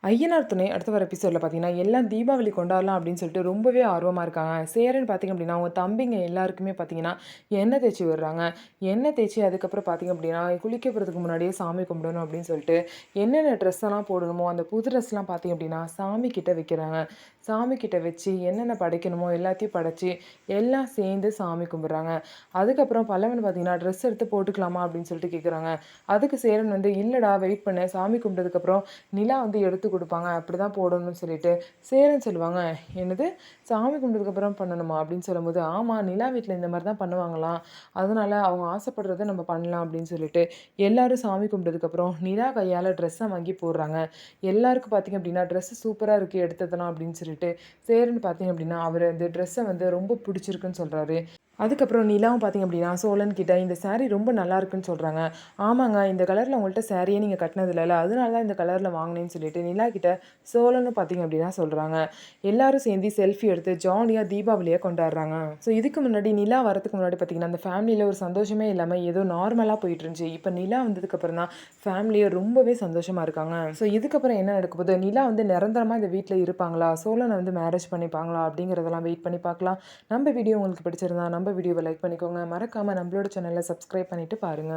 ஐயனார் துணை அடுத்த வர எபிசோடில் பார்த்தீங்கன்னா, எல்லாம் தீபாவளி கொண்டாடலாம் அப்படின்னு சொல்லிட்டு ரொம்பவே ஆர்வமா இருக்காங்க. சேரன் பார்த்தீங்க அப்படின்னா, அவங்க தம்பிங்க எல்லாருக்குமே பார்த்தீங்கன்னா, எண்ணெய் தேய்ச்சி விடுறாங்க. எண்ணெய் தேய்ச்சி அதுக்கப்புறம் பார்த்தீங்க அப்படின்னா, குளிக்க போகிறதுக்கு முன்னாடியே சாமி கும்பிடணும் அப்படின்னு சொல்லிட்டு, என்னென்ன ட்ரெஸ் எல்லாம் போடணுமோ, அந்த புது ட்ரெஸ்லாம் பார்த்தீங்க அப்படின்னா, சாமி கிட்ட வைக்கிறாங்க. சாமி கிட்ட வச்சு என்னென்ன படைக்கணுமோ எல்லாத்தையும் படைச்சு, எல்லாம் சேர்ந்து சாமி கும்பிடுறாங்க. அதுக்கப்புறம் பல்லவன் பார்த்தீங்கன்னா, ட்ரெஸ் எடுத்து போட்டுக்கலாமா அப்படின்னு சொல்லிட்டு கேட்குறாங்க. அதுக்கு சேரன் வந்து, இல்லடா வெயிட் பண்ணு. சாமி கும்பிட்டதுக்கப்புறம் நிலா வந்து எடுத்து குடுப்பாங்க. அப்படிதான் போடணும்னு சொல்லிட்டு, சேரன் சொல்லுவாங்க, "என்னது? சாமி கும்பிட்டதுக்கப்புறம் பண்ணணுமா?" அப்படின்னு சொல்லும்போது, "ஆமா, நிலா வீட்ல இந்த மாரி தான் பண்ணுவாங்களாம். அதனால அவங்க ஆசைப்படுறத நம்ம பண்ணலாம்." அப்படின்னு சொல்லிட்டு, எல்லாரும் சாமி கும்பிட்டதுக்கப்புறம் நிலா கையால ட்ரெஸ்ஸ வாங்கி போடுறாங்க. எல்லாருக்கும் பார்த்தீங்க அப்படின்னா, "ட்ரெஸ் சூப்பரா இருக்கு எடுத்ததெல்லாம்." அப்படின்னு சொல்லிட்டு, சேரன் பார்த்தீங்க அப்படின்னா, அவரு அந்த ட்ரெஸ்ஸ வந்து ரொம்ப பிடிச்சிருக்குன்னு சொல்றாரு. அதுக்கப்புறம் நிலாவும் பார்த்தீங்க அப்படின்னா, சோழன் கிட்ட இந்த சாரி ரொம்ப நல்லா இருக்குன்னு சொல்றாங்க. ஆமாங்க, இந்த கலர்ல உங்கள்ட்ட சாரியே நீங்க கட்டினது இல்லல. அதனால தான் இந்த கலர்ல வாங்கினேன்னு சொல்லிட்டு நிலா கிட்ட சோழனும் பார்த்தீங்க அப்படின்னா சொல்றாங்க. எல்லாரும் சேர்ந்து செல்ஃபி எடுத்து ஜாலியா தீபாவளிய கொண்டாடுறாங்க. ஸோ இதுக்கு முன்னாடி நிலா வரதுக்கு முன்னாடி பார்த்தீங்கன்னா, அந்த ஃபேமிலில ஒரு சந்தோஷமே இல்லாம ஏதோ நார்மலா போயிட்டு இருந்துச்சு. இப்ப நிலா வந்ததுக்கப்புறம் தான் ஃபேமிலியே ரொம்பவே சந்தோஷமா இருக்காங்க. ஸோ இதுக்கப்புறம் என்ன நடக்க போகுது? நிலா வந்து நிரந்தரமா இந்த வீட்ல இருப்பாங்களா? சோழன வந்து மேரேஜ் பண்ணிப்பாங்களா? அப்படிங்கிறதெல்லாம் வெயிட் பண்ணி பார்க்கலாம். நம்ம வீடியோ உங்களுக்கு பிடிச்சிருந்தா நம்ம வீடியோவை லைக் பண்ணிக்கோங்க. மறக்காம நம்மளோட சேனலை சப்ஸ்கிரைப் பண்ணிட்டு பாருங்க.